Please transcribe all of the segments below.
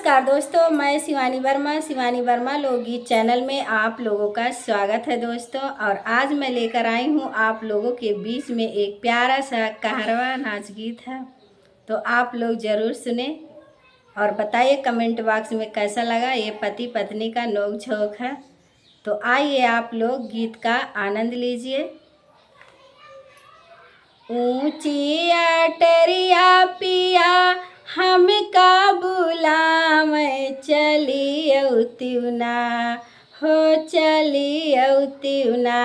नमस्कार दोस्तों, मैं शिवानी वर्मा लोकगीत चैनल में आप लोगों का स्वागत है दोस्तों। और आज मैं लेकर आई हूँ आप लोगों के बीच में एक प्यारा सा कहरवा नाच गीत है, तो आप लोग ज़रूर सुने और बताइए कमेंट बॉक्स में कैसा लगा। ये पति पत्नी का नोक झोंक है, तो आइए आप लोग गीत का आनंद लीजिए। ऊंची अटरिया पिया हमका बुलाव चली अउतिउना हो चली अउतिउना,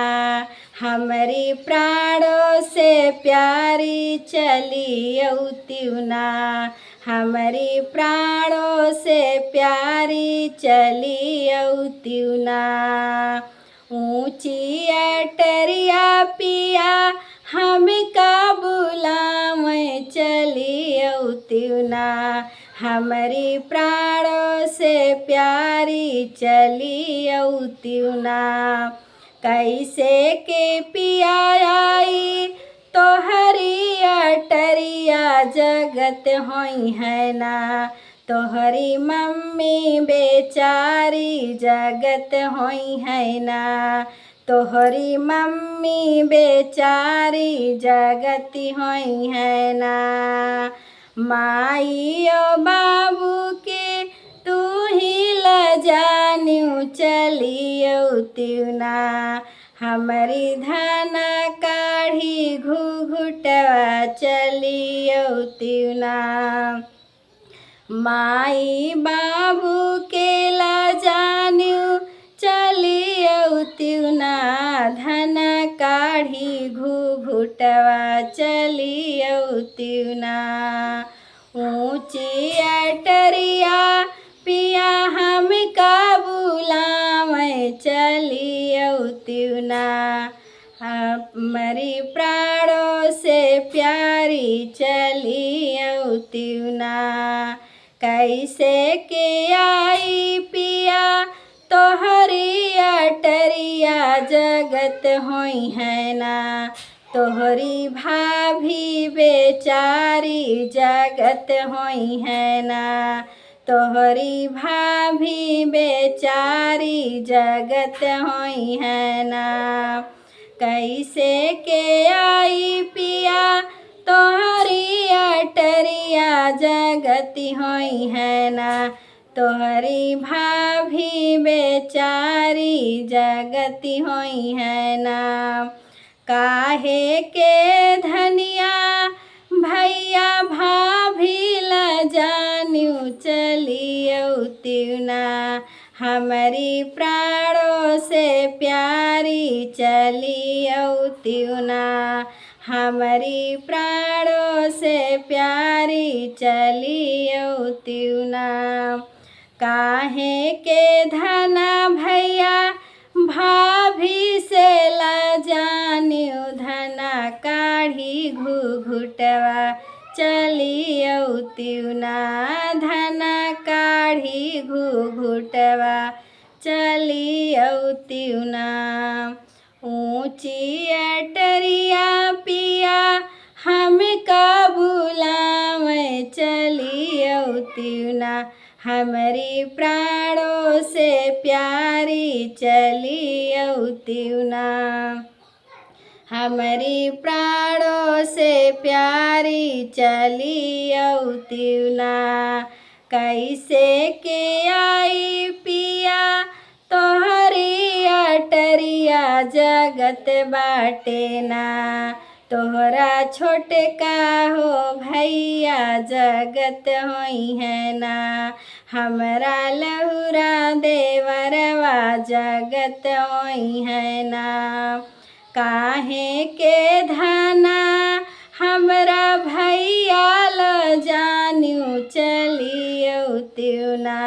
हमारी प्राणों से प्यारी चली अउतिउना, हमारी प्राणों से प्यारी चली अउतिउना। ऊंची अटरिया पिया हमका बुलाव चली अउतिउना, हमारी प्राणों से प्यारी चली अउतिउना। कैसे के पिया आई तोहरी अटरिया जगत होई है ना, तोहरी मम्मी बेचारी जगत होई है ना, तोहरी मम्मी बेचारी जगती होई है ना। माई ओ बाबू के तू ही लजान्यू चली अउतिउना, हमारी धाना काढ़ी घुघुटवा चली अउतिउना। माई बाबू के लजान्यू चली अउतिउना, धन काढ़ी घुघुटवा चली अउतिउना। ऊंची अटरिया पिया हमका बुलाव चली अउतिउना, हमारी प्राणों से प्यारी चली अउतिउना। कैसे के आई पिया तोहरी अटरिया जगत होई है ना, तोहरी भाभी बेचारी जगत होई है ना, तोहरी भाभी बेचारी जगत होई है ना। कैसे के आई पिया तोहरी अटरिया जगती होई है ना, तोहरी भाभी बेचारी जगती होई है ना। काहे के धनिया भैया भाभी लजान्यू चली अउतिउना, हमारी प्राणों से प्यारी चली अउतिउना, हमारी प्राणों से प्यारी चली अउतिउना। काहे के धना भैया भाभी से लजान्यू धना काढ़ी घुघुटवा चली अउतिउना, धना काढ़ी घुघुटवा चली अउतिउना। ऊंची अटरिया पिया हमका बुलाव चली अउतिउना, हमारी प्राणों से प्यारी चली अउतिउना, हमारी प्राणों से प्यारी चली अउतिउना। कैसे के आई पिया तोहरी अटरिया जगत बाटे ना, तोहरा छोटका हो भैया जगत होई है ना, हमरा लहुरा देवरवा जगत होई है ना। काहे के धना हमरा भैया लजान्यू चली अउतिउना,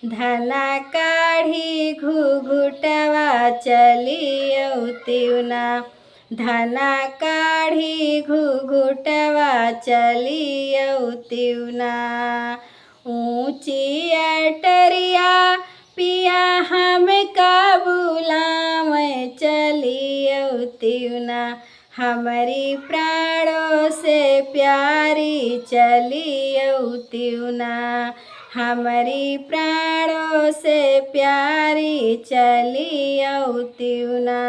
धना काढ़ी घुघुटवा चली अउतिउना, धना काढ़ी घुघुटवा चली अउतिउना। ऊंची अटरिया पिया हमका बुलाव चली अउतिउना, हमारी प्राणों से प्यारी चली अउतिउना, हमारी प्राणों से प्यारी चली औ त्यूना।